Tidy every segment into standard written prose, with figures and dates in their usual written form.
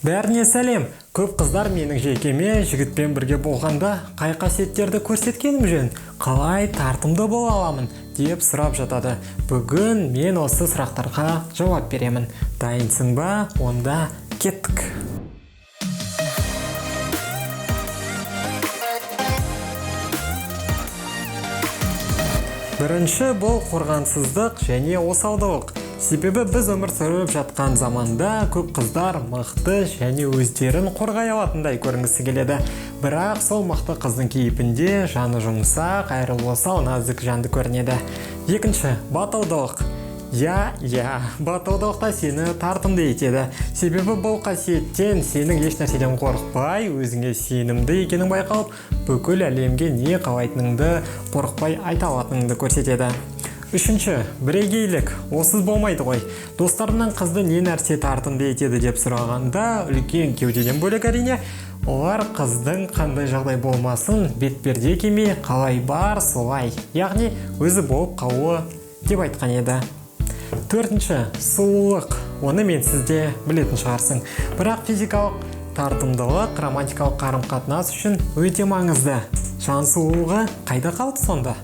Бәріне сәлем. Көп қыздар менің жекеме жігітпен бірге болғанда қай қасиеттерді көрсеткенім жөн, қалай тартымды бола аламын деп сұрап жатады. Бүгін мен осы сұрақтарға жауап беремін. Дайынсың ба? Онда кеттік. Бірінші бұл қорғансыздық және осалдылық. Себебі біз өмір сүріп жатқан заманда көп қыздар мықты және өздерін қорғай алатындай көрінгісі келеді. Бірақ сол мықты қыздың кейпінде жаны жұмсақ, айрылып осал, нәзік жанды көрінеді. Екінші, батылдылық. Батылдылық та сені тартымды етеді. Себебі бұл қасиеттен сенің еш нәрседен қорықпай, өзіңе сенімді екенің байқалып, бүкіл әлемге не қалайтыныңды қорықпай айта алатыныңды көрсетеді. Үшінші, бірегейлік. Осыз болмайды ғой. Достарымнан қызды не нәрсе тартымды етеді деп сұрағанда, үлкен кеудеден бөлек әрине, олар қыздың қандай жағдай болмасын, бетперде киме, қалай бар, солай. Яғни, өзі болып қалуы деп айтқан еді. Төртінші, сұлулық. Оны мен сізде білетін шығарсың. Бірақ физикалық тартымдылық романтикалық қарым-қатынас үшін өте маңызды. Жан сұлулығы қайда қалды сонда?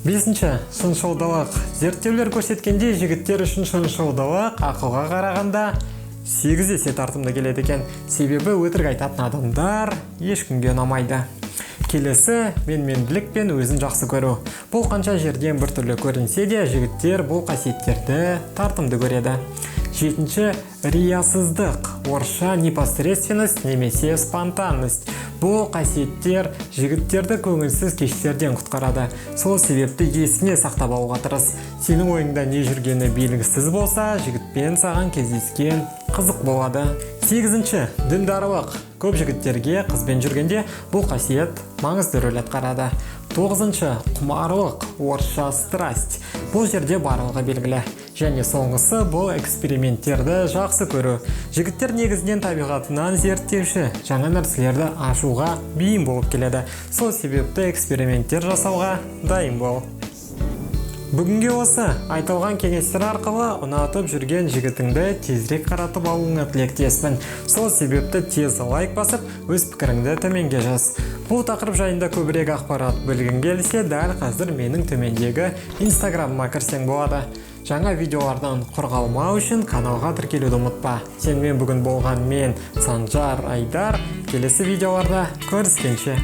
Бесінші, шыншылдылық. Зерттеулер көрсеткенде жігіттер үшін шыншылдылық ақылға қарағанда 8 есе тартымды келеді екен. Себебі өтірік айтатын адамдар ешкімге ұнамайды. Келесі, менменділік пен өзін жақсы көру. Бұл қанша жерден біртүрлі көрінсе де, жігіттер бұл қасиеттерді тартымды көреді. Жетінші, риясыздық. Орысша непосредственность немесе спонтанность. Бұл қасиеттер жігіттерді көңілсіз кештерден құтқарады. Сол себепті есіне сақтап алуға тырыс. Сенің ойыңда не жүргені белгісіз болса, жігітпен саған кездескен қызық болады. Сегізінші, діндарылық. Көп жігіттерге қызбен жүргенде бұл қасиет маңызды рөл атқарады. Тоғызыншы, құмарлық, орысша страсть. Бұл жерде барлығы белгілі. Және соңғысы бұл эксперименттерді жақсы көру. Жігіттер негізінен табиғатынан зерттеуші, жаңа нәрселерді ашуға бейім болып келеді. Сол себепті эксперименттер жасауға дайын бол. Бүгінге осы айтылған кеңестер арқылы ұнатып жүрген жігітіңді тезірек қаратып алуыңа тілектеспін. Сол себепті тез лайк басып, өз пікіріңді төменге жаз. Бұл тақырып жайында көбірек ақпарат білгің келсе, дәл қазір менің төмендегі инстаграмыма кірсең болады. Жаңа видеолардан қорғалмау үшін каналға тіркелуді ұмытпа. Сенімен бүгін болған мен, Санжар Айдар. Келесі видеоларда көріскенше.